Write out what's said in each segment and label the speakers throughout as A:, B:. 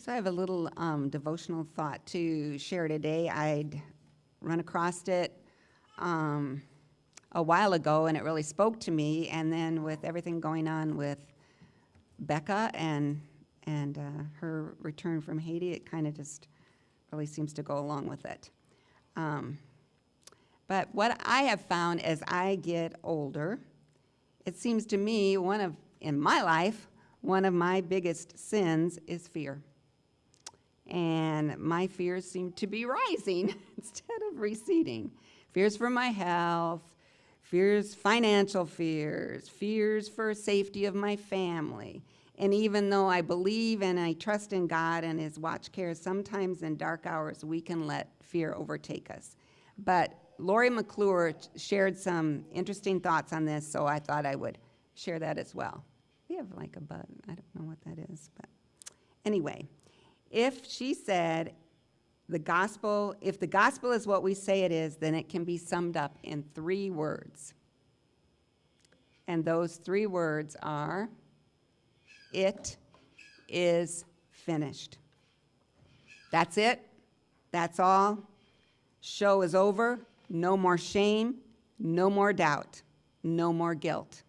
A: So I have a little devotional thought to share today. I'd run across it a while ago, and it really spoke to me. And then with everything going on with Becca and her return from Haiti, it kind of just really seems to go along with it. But what I have found as I get older, it seems to me in my life, one of my biggest sins is fear. And my fears seem to be rising instead of receding. Fears for my health, fears, financial fears, fears for safety of my family. And even though I believe and I trust in God and his watch care, sometimes in dark hours we can let fear overtake us. But Lori McClure shared some interesting thoughts on this, so I thought I would share that as well. We have like a button. I don't know what that is, but anyway. If she said if the gospel is what we say it is, then it can be summed up in 3 words. And those 3 words are, it is finished. That's it. That's all. Show is over. No more shame. No more doubt. No more guilt.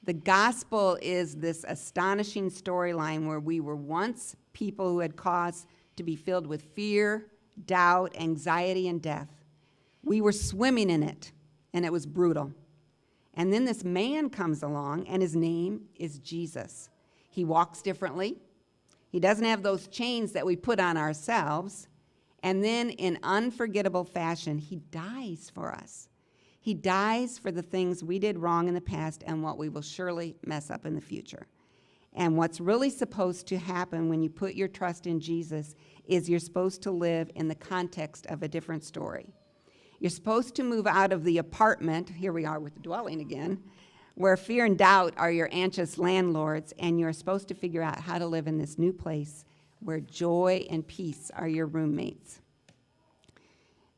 A: The gospel is this astonishing storyline where we were once people who had cause to be filled with fear, doubt, anxiety, and death. We were swimming in it, and it was brutal. And then this man comes along, and his name is Jesus. He walks differently. He doesn't have those chains that we put on ourselves. And then in unforgettable fashion, he dies for us. He dies for the things we did wrong in the past and what we will surely mess up in the future. And what's really supposed to happen when you put your trust in Jesus is you're supposed to live in the context of a different story. You're supposed to move out of the apartment, here we are with the dwelling again, where fear and doubt are your anxious landlords, and you're supposed to figure out how to live in this new place where joy and peace are your roommates.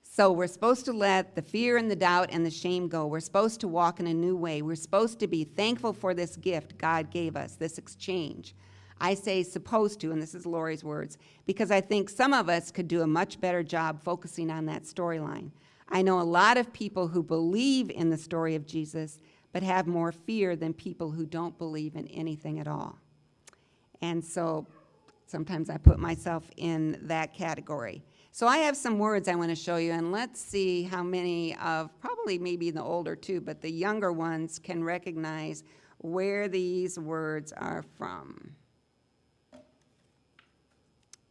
A: So we're supposed to let the fear and the doubt and the shame go. We're supposed to walk in a new way. We're supposed to be thankful for this gift God gave us, this exchange. I say supposed to, and this is Lori's words, because I think some of us could do a much better job focusing on that storyline. I know a lot of people who believe in the story of Jesus, but have more fear than people who don't believe in anything at all. And so sometimes I put myself in that category. So I have some words I want to show you, and let's see how many of, probably maybe the older too, but the younger ones can recognize where these words are from.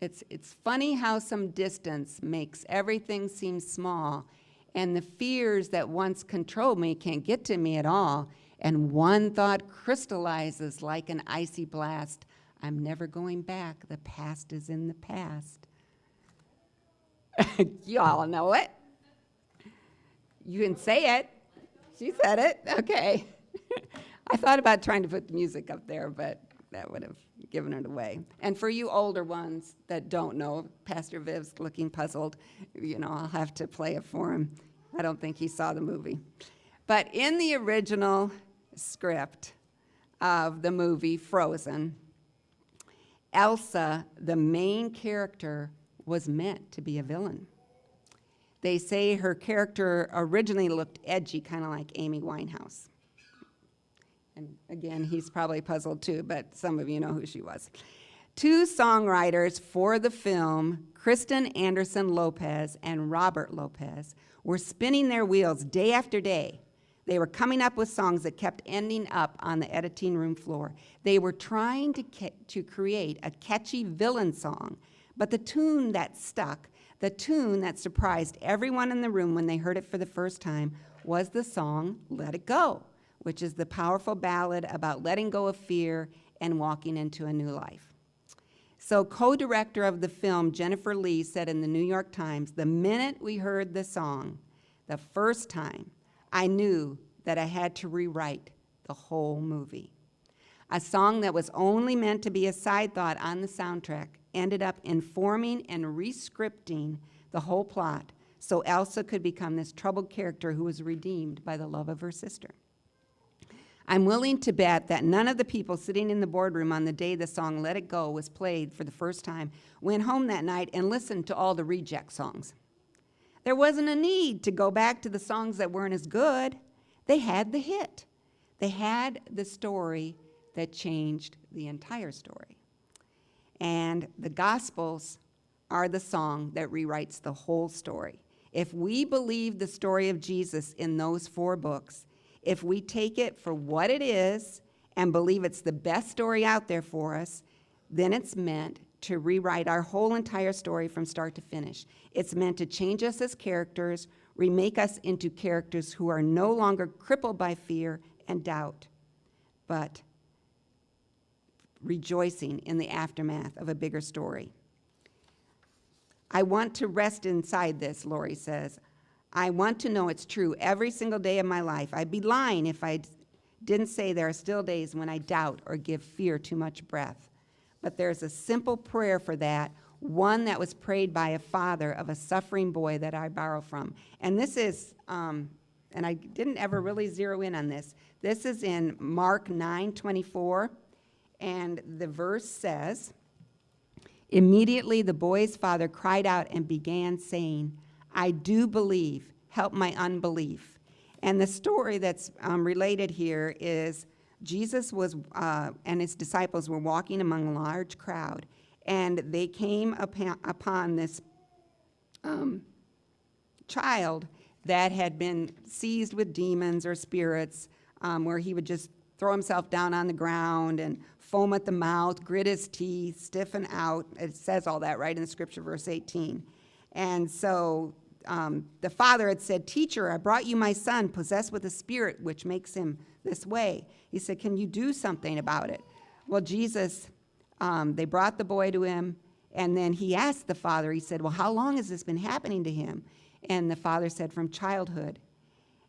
A: It's funny how some distance makes everything seem small, and the fears that once controlled me can't get to me at all, and one thought crystallizes like an icy blast. I'm never going back. The past is in the past. You all know it. You can say it. She said it. Okay. I thought about trying to put the music up there, but that would have given it away. And for you older ones that don't know, Pastor Viv's looking puzzled. I'll have to play it for him. I don't think he saw the movie. But in the original script of the movie Frozen, Elsa, the main character, was meant to be a villain. They say her character originally looked edgy, kind of like Amy Winehouse. And again, he's probably puzzled too, but some of you know who she was. 2 songwriters for the film, Kristen Anderson Lopez and Robert Lopez, were spinning their wheels day after day. They were coming up with songs that kept ending up on the editing room floor. They were trying to create a catchy villain song, but the tune that stuck, the tune that surprised everyone in the room when they heard it for the first time, was the song Let It Go, which is the powerful ballad about letting go of fear and walking into a new life. So co-director of the film, Jennifer Lee, said in the New York Times, the minute we heard the song, the first time, I knew that I had to rewrite the whole movie. A song that was only meant to be a side thought on the soundtrack ended up informing and re-scripting the whole plot so Elsa could become this troubled character who was redeemed by the love of her sister. I'm willing to bet that none of the people sitting in the boardroom on the day the song Let It Go was played for the first time went home that night and listened to all the reject songs. There wasn't a need to go back to the songs that weren't as good. They had the hit. They had the story that changed the entire story. And the Gospels are the song that rewrites the whole story. If we believe the story of Jesus in those 4 books, if we take it for what it is and believe it's the best story out there for us, then it's meant to rewrite our whole entire story from start to finish. It's meant to change us as characters, remake us into characters who are no longer crippled by fear and doubt, but rejoicing in the aftermath of a bigger story. I want to rest inside this, Lori says. I want to know it's true every single day of my life. I'd be lying if I didn't say there are still days when I doubt or give fear too much breath. But there's a simple prayer for that, one that was prayed by a father of a suffering boy that I borrow from. And this is, and I didn't ever really zero in on this. This is in Mark 9:24, and the verse says, immediately the boy's father cried out and began saying, I do believe, help my unbelief. And the story that's related here is Jesus was and his disciples were walking among a large crowd, and they came upon this child that had been seized with demons or spirits, where he would just throw himself down on the ground and foam at the mouth, grit his teeth, stiffen out. It says all that right in the scripture, verse 18. And so the father had said, teacher, I brought you my son possessed with a spirit which makes him this way. He said, can you do something about it? Well, Jesus, they brought the boy to him, and then he asked the father, he said, well, how long has this been happening to him? And the father said, from childhood.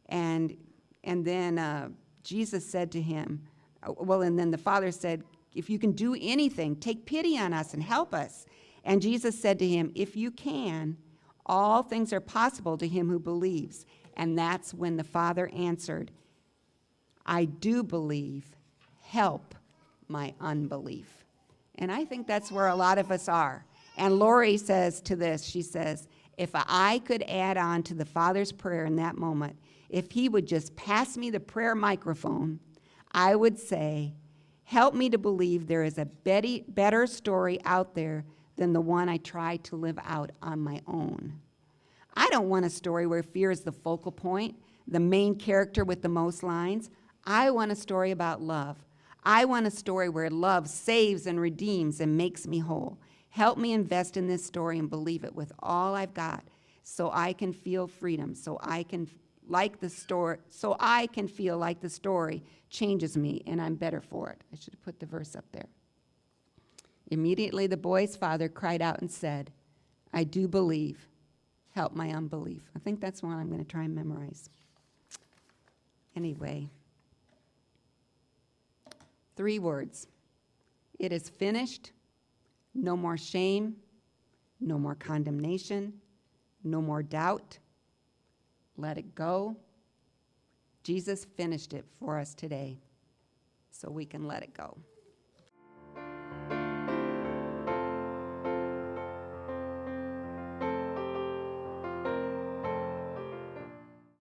A: And then Jesus said to him, and then the father said, if you can do anything, take pity on us and help us. And Jesus said to him, if you can, all things are possible to him who believes. And that's when the father answered, I do believe, help my unbelief. And I think that's where a lot of us are. And Lori says to this, she says, if I could add on to the Father's prayer in that moment, if he would just pass me the prayer microphone, I would say, help me to believe there is a better story out there than the one I tried to live out on my own. I don't want a story where fear is the focal point, the main character with the most lines. I want a story about love. I want a story where love saves and redeems and makes me whole. Help me invest in this story and believe it with all I've got so I can feel freedom, so I can feel like the story changes me and I'm better for it. I should have put the verse up there. Immediately the boy's father cried out and said, I do believe, help my unbelief. I think that's one I'm going to try and memorize. Anyway, 3 words. It is finished. No more shame, no more condemnation, no more doubt. Let it go. Jesus finished it for us today, so we can let it go.